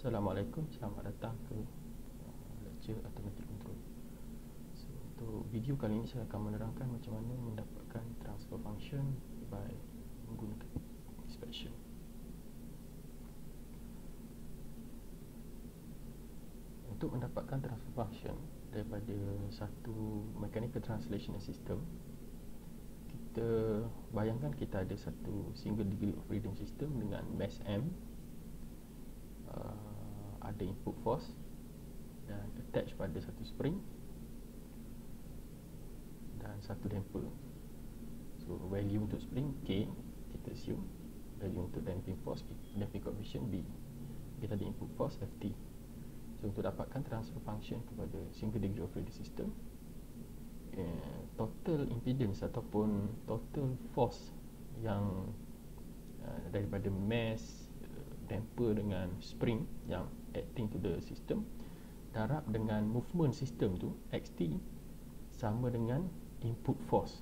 Assalamualaikum, selamat datang ke lecture Automatic Control. So, untuk video kali ini saya akan menerangkan macam mana mendapatkan transfer function by menggunakan inspection. Untuk mendapatkan transfer function daripada satu mechanical translation system, kita bayangkan kita ada satu single degree of freedom system dengan mass M, ada input force dan attach pada satu spring dan satu damper. So value untuk spring K, kita assume value untuk damping force, damping coefficient B. Kita ada input force Ft. So untuk dapatkan transfer function kepada single degree of freedom system, total impedance ataupun total force yang daripada mass, damper dengan spring yang acting to the system darab dengan movement system tu xt sama dengan input force.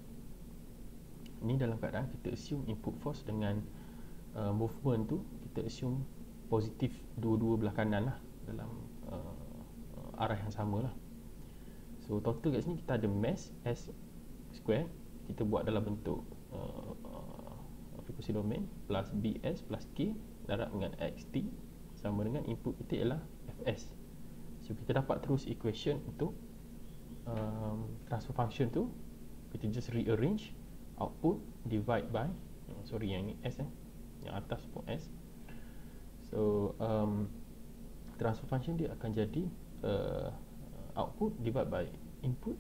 Ini dalam keadaan kita assume input force dengan movement tu kita assume positif dua-dua belah kanan lah, dalam arah yang sama lah. So total kat sini kita ada mass S square, kita buat dalam bentuk frequency domain plus BS plus K darab dengan XT sama dengan input kita ialah Fs. So kita dapat terus equation untuk transfer function tu. Kita just rearrange output divide by yang ni S yang atas pun S. So transfer function dia akan jadi output divide by input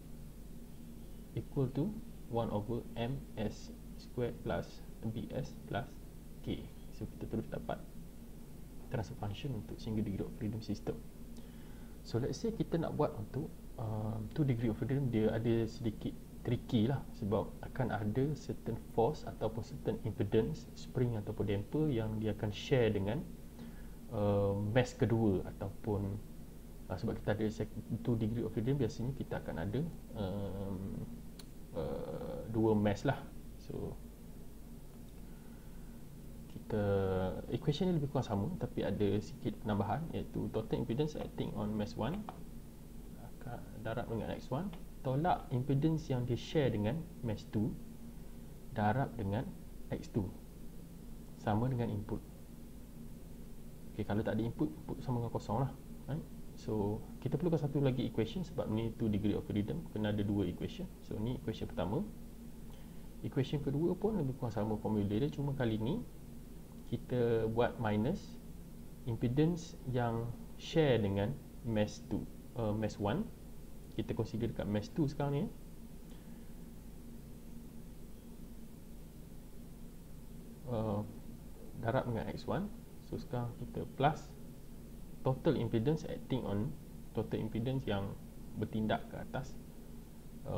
equal to 1 over ms squared plus bs plus k. So kita terus dapat transfer function untuk single degree of freedom system. So let's say kita nak buat untuk two degree of freedom, dia ada sedikit tricky lah, sebab akan ada certain force ataupun certain impedance spring ataupun damper yang dia akan share dengan mass kedua, ataupun sebab kita ada two degree of freedom, biasanya kita akan ada dua mass lah. So equation ni lebih kurang sama, tapi ada sikit penambahan, iaitu total impedance acting on mass 1 darab dengan x1 tolak impedance yang dia share dengan mass 2 darab dengan x2 sama dengan input. Okay, kalau tak ada input, input sama dengan kosong lah, right? So kita perlukan satu lagi equation, sebab ni 2 degree of freedom, kena ada dua equation. So ni equation pertama. Equation kedua pun lebih kurang sama formula dia, cuma kali ni kita buat minus impedance yang share dengan mass 2, mass 1. Kita consider dekat mass 2 sekarang ni, darab dengan x1. So sekarang kita plus total impedance acting on total impedance yang bertindak ke atas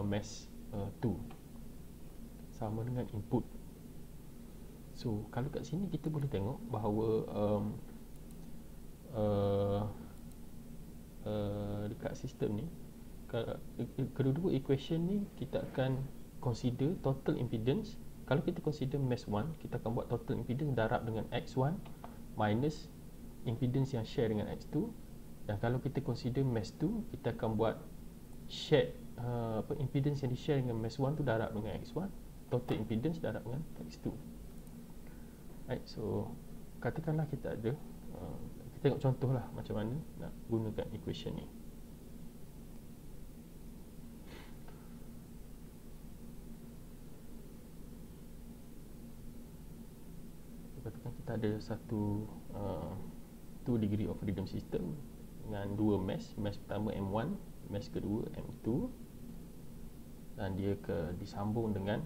mass 2 sama dengan input. So kalau kat sini kita boleh tengok bahawa dekat sistem ni, kedua-dua equation ni kita akan consider total impedance. Kalau kita consider mass 1, kita akan buat total impedance darab dengan x1 minus impedance yang share dengan x2. Dan kalau kita consider mass 2, kita akan buat share impedance yang di share dengan mass 1 tu darab dengan x1, total impedance darab dengan x2. Right, so katakanlah kita ada kita tengok contoh lah macam mana nak gunakan equation ni. Katakan kita ada satu 2 degree of freedom system dengan dua mass. Mass pertama M1, mass kedua M2, dan dia disambung dengan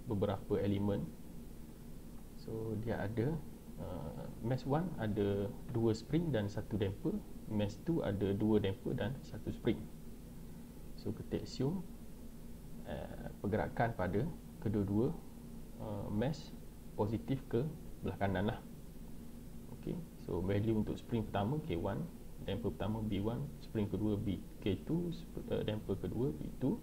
beberapa elemen. So dia ada mass 1 ada dua spring dan satu damper, mass 2 ada dua damper dan satu spring. So kita assume pergerakan pada kedua-dua mass positif ke belah kanan lah. Okay, so value untuk spring pertama K1, damper pertama B1, spring kedua K2, damper kedua B2.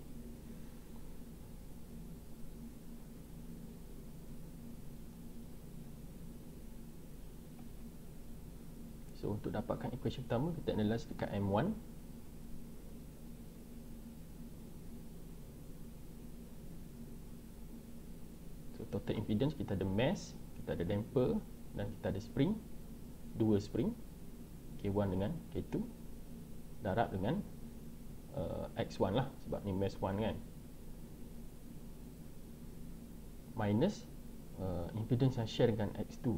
So untuk dapatkan equation pertama, kita analyse dekat M1. So total impedance, kita ada mass, kita ada damper dan kita ada spring. Dua spring, K1 dengan K2, darab dengan X1 lah, sebab ni mass 1 kan, minus impedance yang share dengan X2,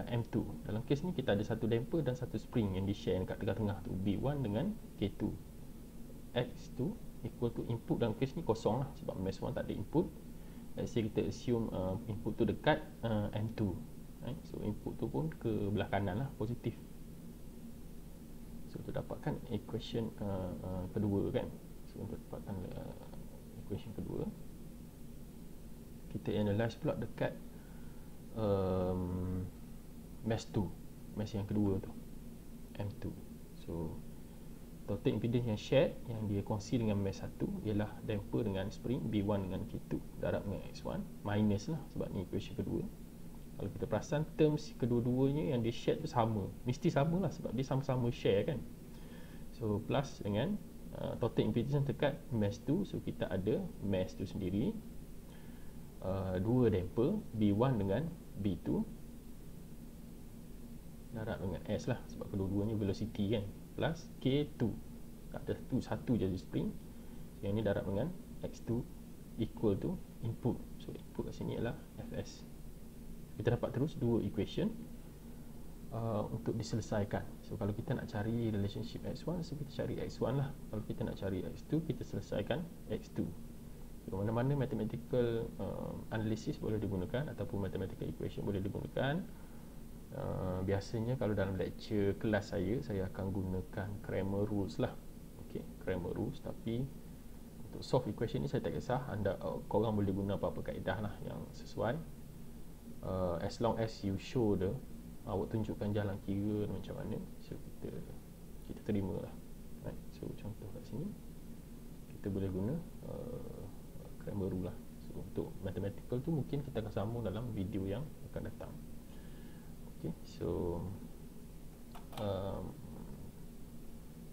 M2. Dalam kes ni kita ada satu damper dan satu spring yang di share dekat tengah-tengah tu, B1 dengan K2. X2 equal to input, dalam kes ni kosong lah sebab mass 1 tak ada input. Let's say kita assume input tu dekat M2, right? So input tu pun ke belah kanan lah, positif. So untuk dapatkan equation kedua kan, so untuk dapatkan equation kedua, kita analyse pula dekat mass 2, mass yang kedua tu, M2. So total impedance yang shared, yang dia kongsi dengan mass 1 ialah damper dengan spring B1 dengan K2 darab dengan X1, minus lah sebab ni equation kedua. Kalau kita perasan, terms kedua-duanya yang dia share tu sama, mesti sama lah sebab dia sama-sama share kan. So plus dengan total impedance dekat mass 2, so kita ada mass tu sendiri, dua damper B1 dengan B2 darab dengan S lah sebab kedua-duanya velocity kan, plus K2, tak ada tu satu je spring, yang ni darab dengan X2 equal to input. So input kat sini adalah Fs. Kita dapat terus dua equation untuk diselesaikan. So kalau kita nak cari relationship X1, so kita cari X1 lah. Kalau kita nak cari X2, kita selesaikan X2. So mana-mana mathematical analysis boleh digunakan ataupun mathematical equation boleh digunakan. Biasanya kalau dalam lecture kelas saya akan gunakan Cramer rules lah. Okay, Cramer rules. Tapi untuk solve equation ni saya tak kisah, korang boleh guna apa-apa kaedah lah yang sesuai. As long as you show awak tunjukkan jalan kira macam mana, so kita terima lah, right? So contoh kat sini kita boleh guna Cramer rule lah. So untuk mathematical tu mungkin kita akan sambung dalam video yang akan datang. Okay, so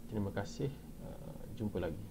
terima kasih, jumpa lagi.